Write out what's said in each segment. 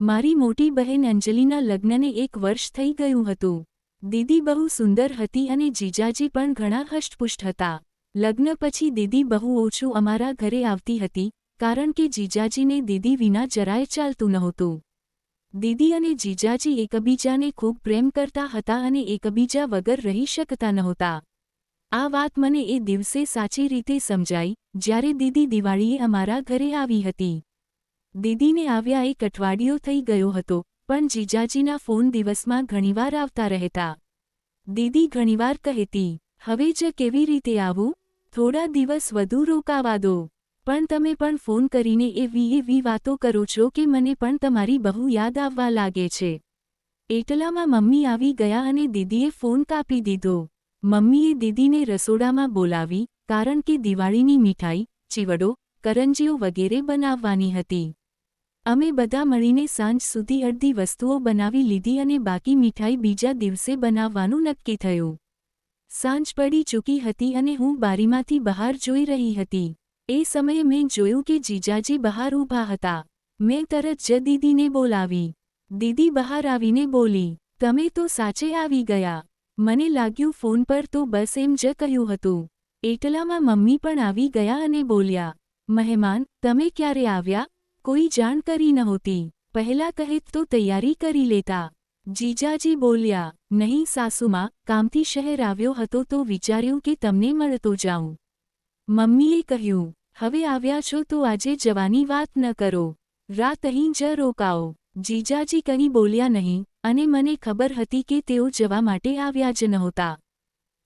મારી મોટી બહેન અંજલિના લગ્નને 1 વર્ષ થઈ ગયું હતું. દીદી બહુ સુંદર હતી અને જીજાજી પણ ઘણા હષ્ટપુષ્ટ હતા. લગ્ન પછી દીદી બહુ ઓછું અમારા ઘરે આવતી હતી, કારણ કે જીજાજીને દીદી વિના જરાય ચાલતું નહોતું. દીદી અને જીજાજી એકબીજાને ખૂબ પ્રેમ કરતા હતા અને એકબીજા વગર રહી શકતા નહોતા. આ વાત મને એ દિવસે સાચી રીતે સમજાઈ, જ્યારે દીદી દિવાળીએ અમારા ઘરે આવી હતી. દીદીને આવ્યા 1 અઠવાડિયો થઈ ગયો હતો, પણ જીજાજીના ફોન દિવસમાં ઘણીવાર આવતા રહેતા. દીદી ઘણીવાર કહેતી, હવે જ કેવી રીતે આવું? થોડા દિવસ વધુ રોકાવા દો. પણ તમે પણ ફોન કરીને એવી વાતો કરો છો કે મને પણ તમારી બહુ યાદ આવવા લાગે છે. એટલામાં મમ્મી આવી ગયા અને દીદીએ ફોન કાપી દીધો. મમ્મીએ દીદીને રસોડામાં બોલાવી, કારણ કે દિવાળીની મીઠાઈ, ચીવડો, કરંજીઓ વગેરે બનાવવાની હતી. અમે બધા મળીને સાંજ સુધી અડધી વસ્તુઓ બનાવી લીધી અને બાકી મીઠાઈ બીજા દિવસે બનાવવાનું નક્કી થયું. સાંજ પડી ચૂકી હતી અને હું બારીમાંથી બહાર જોઈ રહી હતી. એ સમયે મેં જોયું કે જીજાજી બહાર ઊભા હતા. મેં તરત જ દીદીને બોલાવી. દીદી બહાર આવીને બોલી, તમે તો સાચે આવી ગયા. મને લાગ્યું ફોન પર તો બસ એમ જ કહ્યું હતું. એટલામાં મમ્મી પણ આવી ગયા અને બોલ્યા, મહેમાન, તમે ક્યારે આવ્યા? કોઈ જાણ કરી નહોતી. પહેલા કહેત તો તૈયારી કરી લેતા. જીજાજી બોલ્યા, નહીં સાસુમાં, કામથી શહેર આવ્યો હતો તો વિચાર્યું કે તમને મળતો જાઉં. મમ્મીએ કહ્યું, હવે આવ્યા છો તો આજે જવાની વાત ન કરો. રાત અહીં જ રોકાઓ. જીજાજી કંઈ બોલ્યા નહીં, અને મને ખબર હતી કે તેઓ જવા માટે આવ્યા જ નહોતા.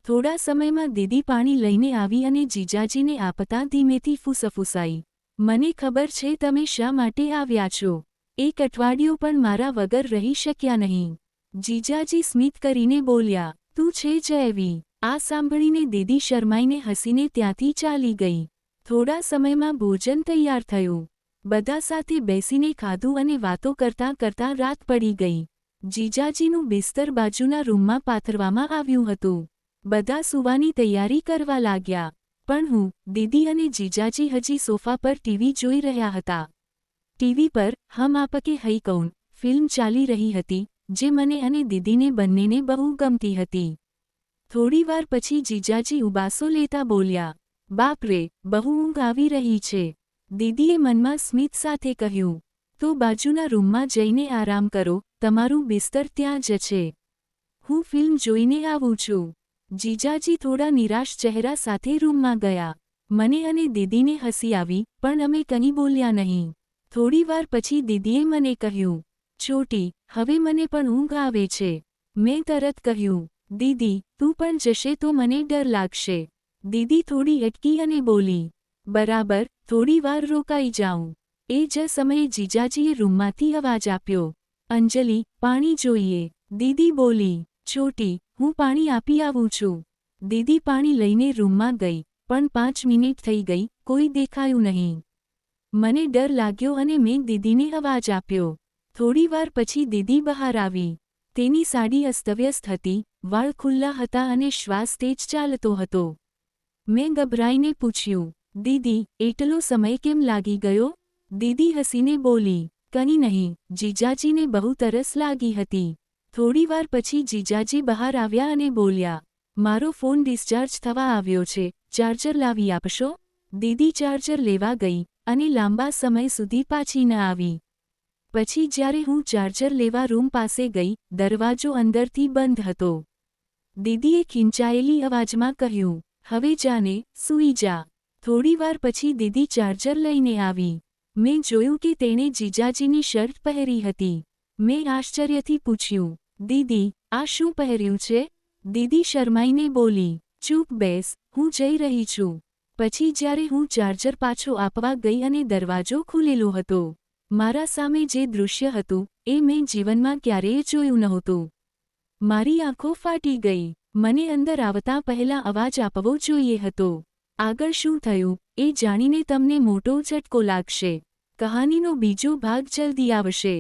થોડા સમયમાં દીદી પાણી લઈને આવી અને જીજાજીને આપતા ધીમેથી ફૂસફૂસાઈ, મને ખબર છે તમે શા માટે આવ્યા છો. 1 અઠવાડિયું પણ મારા વગર રહી શક્યા નહીં. જીજાજી સ્મિત કરીને બોલ્યા, તું છે જ એવી. આ સાંભળીને દીદી શરમાઈને હસીને ત્યાંથી ચાલી ગઈ. થોડા સમયમાં ભોજન તૈયાર થયું. બધા સાથે બેસીને ખાધું અને વાતો કરતાં કરતાં રાત પડી ગઈ. જીજાજીનું બિસ્તર બાજુના રૂમમાં પાથરવામાં આવ્યું હતું. બધા સૂવાની તૈયારી કરવા લાગ્યા. પણ હું, દીદી અને જીજાજી હજી સોફા પર ટીવી જોઈ રહ્યા હતા. ટીવી પર હમ આપકે હૈ કૌન ફિલ્મ ચાલી રહી હતી, જે મને અને દીદીને બંનેને બહુ ગમતી હતી. થોડીવાર પછી જીજાજી ઉબાસો લેતા બોલ્યા, બાપ રે, બહુ ઊંઘ આવી રહી છે. દીદીએ મનમાં સ્મિત સાથે કહ્યું, તો બાજુના રૂમમાં જઈને આરામ કરો, તમારું બિસ્તર ત્યાં જ છે. હું ફિલ્મ જોઈને આવું છું. જીજાજી થોડા નિરાશ ચહેરા સાથે રૂમમાં ગયા. મને અને દીદીને હસી આવી, પણ અમે કંઈ બોલ્યા નહીં. થોડીવાર પછી દીદીએ મને કહ્યું, છોટી, હવે મને પણ ઊંઘ આવે છે. મેં તરત કહ્યું, દીદી, તું પણ જશે તો મને ડર લાગશે. દીદી થોડી અટકી અને બોલી, બરાબર, થોડીવાર રોકાઈ જાઉં. એ જ સમયે જીજાજીએ રૂમમાંથી અવાજ આપ્યો, અંજલિ, પાણી જોઈએ. દીદી બોલી, છોટી, હું પાણી આપી આવું છું. દીદી પાણી લઈને રૂમમાં ગઈ, પણ 5 મિનિટ થઈ ગઈ, કોઈ દેખાયું નહીં. મને ડર લાગ્યો અને મેં દીદીને અવાજ આપ્યો. થોડીવાર પછી દીદી બહાર આવી. તેની સાડી અસ્તવ્યસ્ત હતી, વાળ ખુલ્લા હતા અને શ્વાસ તેજ ચાલતો હતો. મેં ગભરાઈને પૂછ્યું, દીદી, એટલો સમય કેમ લાગી ગયો? દીદી હસીને બોલી, કંઈ નહીં, જીજાજીને બહુ તરસ લાગી હતી. થોડીવાર પછી જીજાજી બહાર આવ્યા અને બોલ્યા, મારો ફોન ડિસ્ચાર્જ થવા આવ્યો છે, ચાર્જર લાવી આપશો? દીદી ચાર્જર લેવા ગઈ, અને લાંબા સમય સુધી પાછી ન આવી. પછી જ્યારે હું ચાર્જર લેવા રૂમ પાસે ગઈ, દરવાજો અંદરથી બંધ હતો. દીદીએ ખીંચાયેલી અવાજમાં કહ્યું, હવે જાને, સૂઈ જા. થોડીવાર પછી દીદી ચાર્જર લઈને આવી. મેં જોયું કે તેણે જીજાજીની શર્ટ પહેરી હતી. મેં આશ્ચર્યથી પૂછ્યું, દીદી, આ શું પહેર્યું છે? દીદી શરમાઈને બોલી, ચૂપ બેસ, હું જઈ રહી છું. પછી જ્યારે હું ચાર્જર પાછો આપવા ગઈ અને દરવાજો ખુલેલો હતો, મારા સામે જે દૃશ્ય હતું, એ મેં જીવનમાં ક્યારેય જોયું નહોતું. મારી આંખો ફાટી ગઈ. મને અંદર આવતા પહેલા અવાજ આપવો જોઈએ હતો. આગળ શું થયું, એ જાણીને તમને મોટો ઝટકો લાગશે. કહાનીનો બીજો ભાગ જલ્દી આવશે.